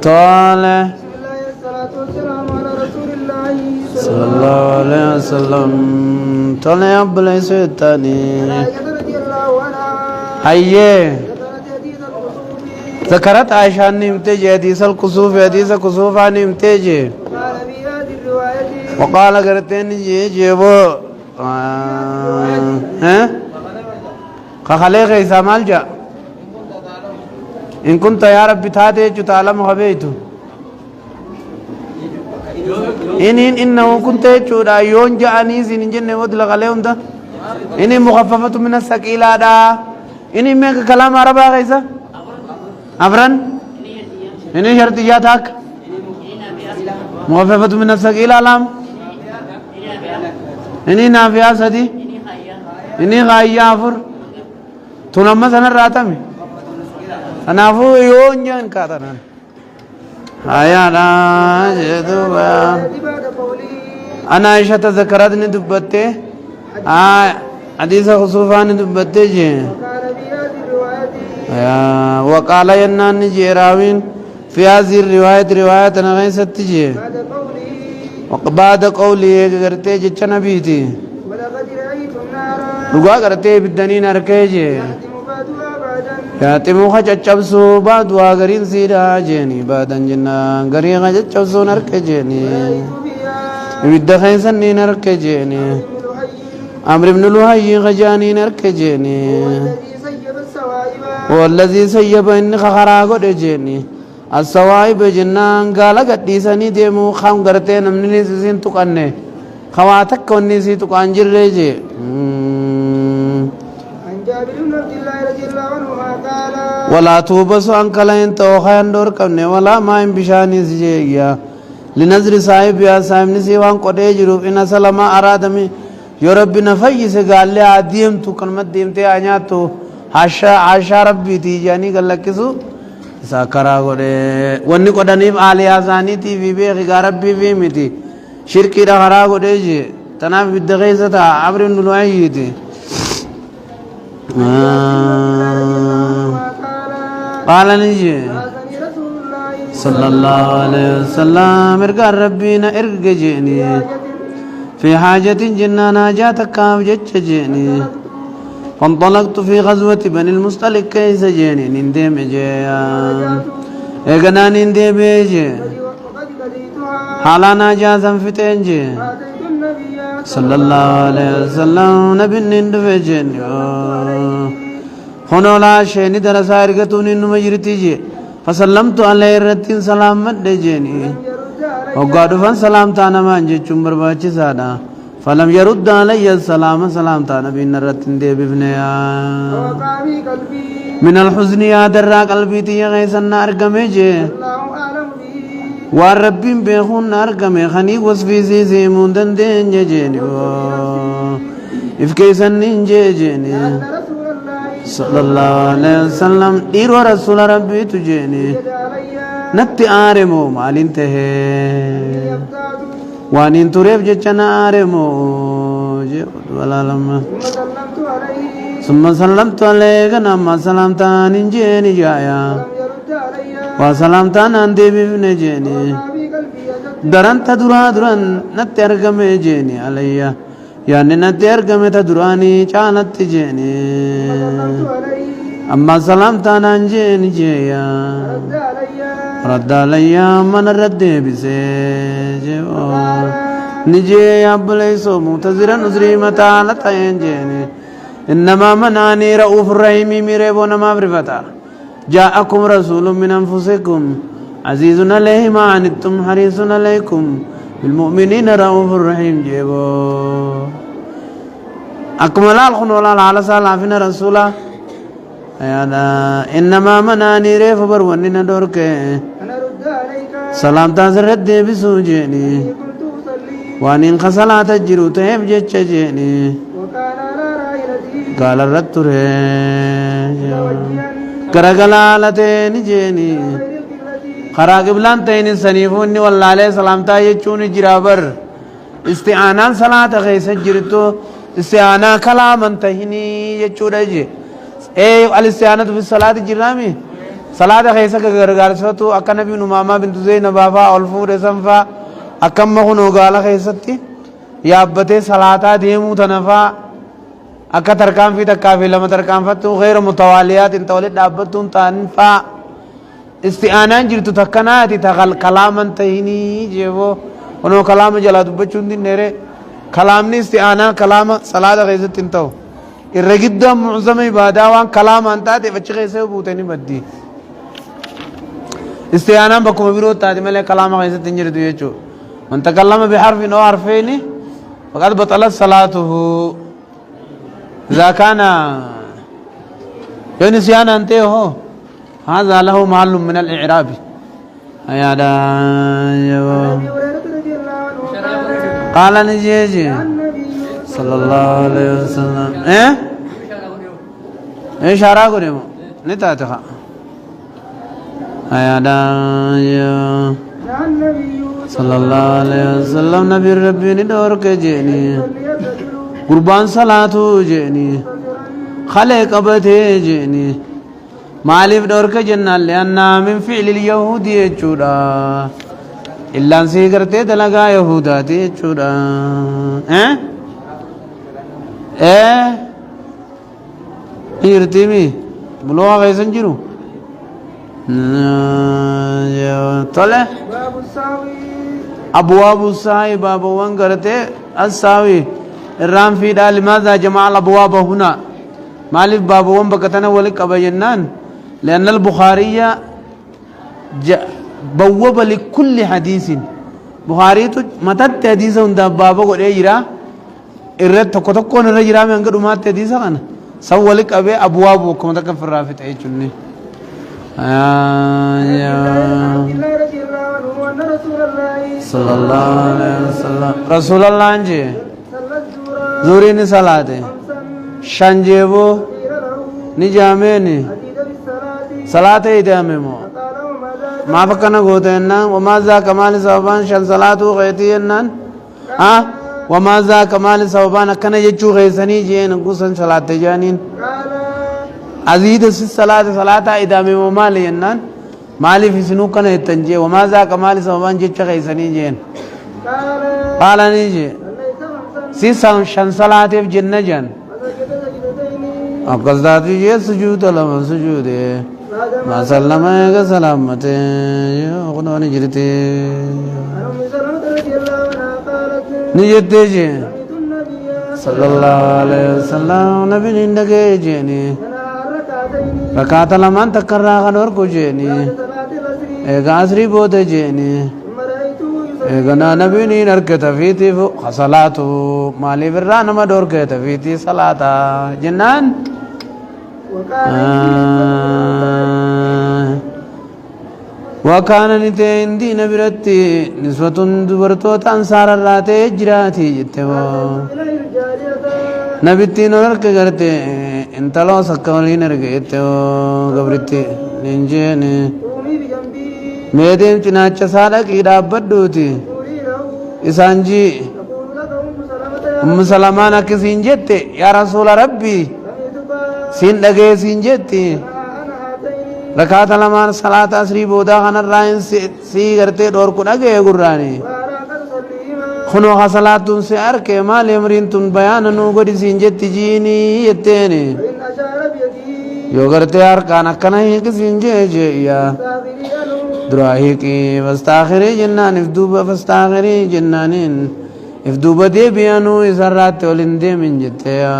طالع بسم الله والصلاة والسلام على رسول الله صلى الله عليه وسلم طالع يا أبو الثاني عائشة رضي الله عنها هيه ذكرت حديث الخصوم ذكرت عائشة نمتج حديث الكسوف حديث كسوف نمتج قال في هذه الرواية وقال قرتين جيبو ها خليك إسماعيل جاء إن كنت يا رب تاتي تعلم خبيته إنه كنت يجودا يون جاني زين جنة ودل عليهم ده إني مخففة من الثقيلة دا إني ميك كلام عربي غيسا أفرن إني شرطياتك مخففة من الثقيلة لام إني نافيا سدي إني غاية أفر تنمى سنة راتمي أنافو يون جان كاتنا هيا لا جدوبا بعد قوله أنا عائشة ذكرتني دبته حديث خصوفان دبته جي قال في هذه الرواية وقال ينان جيراوين في هذه الرواية رواية نغيست جي بعد قوله بعد قولي قرتي جتنا بيتي ولقد رأيت النار لقوا قرتي بالدنين أركيجي يهدم بعدها بعدا ياتمو خجچبسو بعد واغرين سيدا جيني بعدن جنا غري خجچبسو نركجيني فيها بدخين سني نركجيني ابن لحي عمرو بن لؤي خجاني نركجيني الذي سيب السوائب والذي سيب ان خخرا غدجيني السوائب جنان قال قديسني ديمو خام غرتي نمني سين تقنه خواتك كوني سي تقان جرجي عن جابر بن عبد الله رضي الله عنهما قال ولا توبس ان كلين تو خان دور كن ولا ما بشاني سجيا لنظر صاحب يا صاحب نسي وان قدي جروب ان سلام ارادمي يا رب نفيس قال لي اديم تو كلمه ديمتي انيا تو عاشا ربي تي جاني قلكسو ساكرا غدي وني قدني عليا زاني تي في بي ربي في متي شركي دا خرا غدي جي تنام بدغيزتا عمرو بن لؤي قال نجي بعثني رسول الله صلى الله عليه وسلم ارقى ربينا ارقى جيني في حاجة جنانا جاتك جتش جيني فانطلقت في غزوة بني المصطلق كيس جيني نندم جيا اغنا نندم جي وقد قضيتها حالانا جاسم في تنجي فأتيت النبي صلى الله عليه وسلم نبي نندم جيني هنا لا شيء درس ارغتوني نمجرتي جي فسلمت عليه رتين سلام مد جيني يرد علي وقالوا فان سلام تانا ما انجي چمبر باچي سادا فلم يرد علي السلام سلام تانا بين رتين دي بفنيا ووقع في قلبي من الحزن يا درا قلبي تي غيسن ارغمي جي الله أعلم به والرب بيخون ارغمي خني وصفي زي موندن دين جيني افكيسن نينجي جيني أن رسول الله صلى الله عليه وسلم دير رسول ربي تجيني يد علي نتي آرمو مالين ته يبتعد وانين تريب جچنا آرمو ولا لما ثم سلمت عليه ثم سلمت عليك نما سلامتان جيني جايا لم يرد علي وسلامتان اندي بفن جيني وقع في قلبي يد دران تدران نتي ارغم جيني عليا يعني نتي ارغم تدراني چانت جيني سلمت عليه اما سلامتان جيني جايا رد علي رد علي من رد بسيج نجي أبليسو متزرا نزري متى لتينجيني إنما مناني رؤوف الرحيم ميريبون ما برفتا جاءكم رسول من أنفسكم عزيز عليه ما عنتم حريص عليكم بالمؤمنين رؤوف الرحيم جيبو أكمل الخنولا على سالافين رسولا إنما مناني ريف بروني دورك أنا رد عليك سلام تازرد دي بسوجيني كنت أصلي وانين خسلات الجرو تهب جيني وكان على راحلتي قال الرتر متوجها كرغلالتين جيني غير القبلة خرا قبلان تين سنيفوني والله عليه سلامتا يچون جرابر استعانان صلاة غيس جرتو استعانا كلاما تهني يچون جي ايه الاستعانة في الصلاة جرامي صلاة خيسة كغرغار سوتو أكا نبي نماما بنت زينب فا ألفور سنفا أكم مخنو قال خيستي يابتي صلاة ديمو تنفا أكا تركان في تكافي لما تركان فتو غير متواليات انت ولد دابتون تنفا استعانان جرتو تكناتي تغل كلاما تهيني جيبو ونو كلام جلا دبچون دي نيري كلامني استعانان كلام صلاة خيست انتو الرجد معظم عبادة وان كلام انتاتي فچ خيسه بوتني بدي استعانان بكم بيروت تاتي ملي كلام خيست تنجرتو يچو من تكلم بحرف أو حرفين فقد بطلت صلاته إذا كان نسيان أنته هذا له محل من الإعراب يا دا قال نجيجي صلى الله عليه وسلم ايش شارع قريمو نتاتخا يا دا صلى الله عليه وسلم نبي ربي ندور کے جینی قربان صلاتو جینی خلق ابتے جینی مالف دور کے جنہ لیانا من فعل اليهودی چوڑا اللہ سے کرتے دلگا یہوداتی چوڑا ہیرتی بلوغا غیسن جرو طلع أبواب الساوي باب وانقرته الساوي الرام في دا لماذا جمع الأبواب هنا مالف باب وان بكتنا ولك أبينان لأن البخارية بوب لكل حديث بخاري تو متى حديث عند بابا قد يجرا إرد تكون الرجرا من عند أمات حديث كان سوالك أبي أبواب وكم تكفر رافت أي شنو صلى الله عليه وسلم رسول الله انجي زوريني صلاة شنجيبو نجاميني صلاة إداميمو ما فكنا قوتينا وما ذا كمال صوبان شل صلاة غيتينا وما ذا كمال صوبان كنا يجو غيساني جين قوسن صلاة جانين أزيد الصلاة صلاة إداميمو مالي ينان مالي في سنوكنا التنجي وما ذاك مالي سوبان جيتش غيساني جين قال نيجي سيسان شن صلاة في جنة جن أقصد ذاتي جي سجود لما سجود ما سلم يا سلامة يا نجرتي نجرتي جي صلى الله عليه وسلم نبي نندقي جيني ركعت لمن تكرر غنور کو جيني ایک عصری بوتے جيني ایک نبی ني نرکت فيتي صلاتو مالي بران ما دور کت فيتي صلاتا جنان وكان نتين دي نبرتي نسوة دبرتو تنصار الراتي جراتي جتو نبتي نورك کرتے انتلو سکولی نرگیتے ہو گبرتی ننجینے میدیم چناچا سالا کی ڈابدو تھی اسانجی ام سلمان کسین جتے یا رسول ربی سین لگے سین جتی رکھات لمان صلاة اسری بودا خانر رائن سی کرتے دور کن اگے گرانی خنو خصلاتون سے ارکے مال امرین تن بیاننو گوڑی سینجتی جینی یتینے یو کرتے ارکان اکنہی کسینجے جئیا دراہی کی فستاخری جنان افدوبا فستاخری جنانین افدوبا دے بیانو اسر رات ولندے من جتیا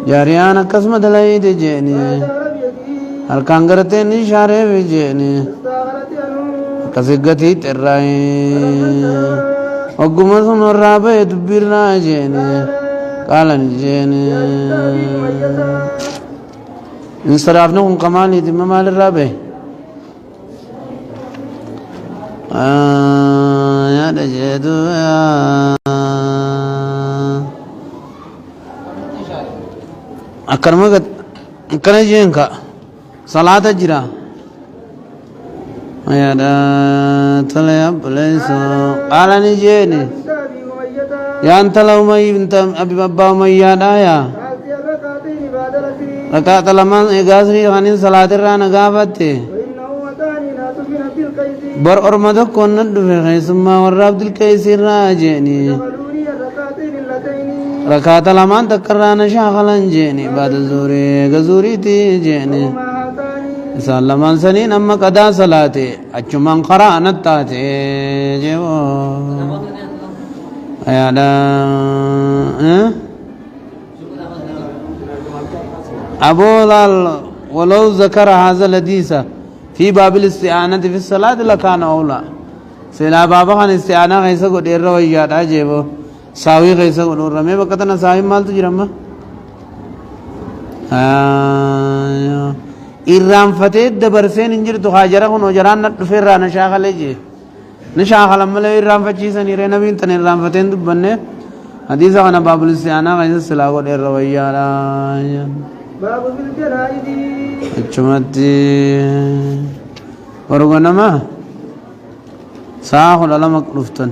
جاریان قسمت لائی دے جینی ارکان کرتے نشارے بھی جینی كسجتي تراي وقوم سن الرابع تبيرنا جيني قال جيني انصرفنا كمالي دم مال الرابع يا دجدو يا أكرمك كنا جينك صلاة جرا يا دا تلا بليس قال نجيني يا أنت لو ما أنت أبي بابا ما يا دا يا ركعت لما إغاسري خانين صلاة الرانا قافته وإنه أتاني ناس من عبد القيس بر أرمدك كنت في خيسما والرابد الكيسير راجعني دخلوني الركعتين اللتين ركعت لما تكرانا شاخلا جيني بعد الزوري غزوري تي جيني وما هاتاني سلمان سنين أما قدا صلاتي أجمان قرأنا التاتي جيو أيادا أبو لال ولو ذكر هذا الحديث في باب الاستعانة في الصلاة لكان أولى سلا بابا خان استعانة غيسا قد إرّويات أجيبو ساوي غيسا قد رمي بكتنا ساوي مال تجرم إرّام فتيد دبرسين انجر تخاجرة خنو جران نتفر رانا شاخل جي نشاخل أمالي إرّام فتشيسا نيرين نبين تن إرّام فتين دبنه حديثة خانا باب الاستعانة غيسا سلا قد إرّويات باب في الجنائز أجمعتي ورغنما ساخل على مكروفتن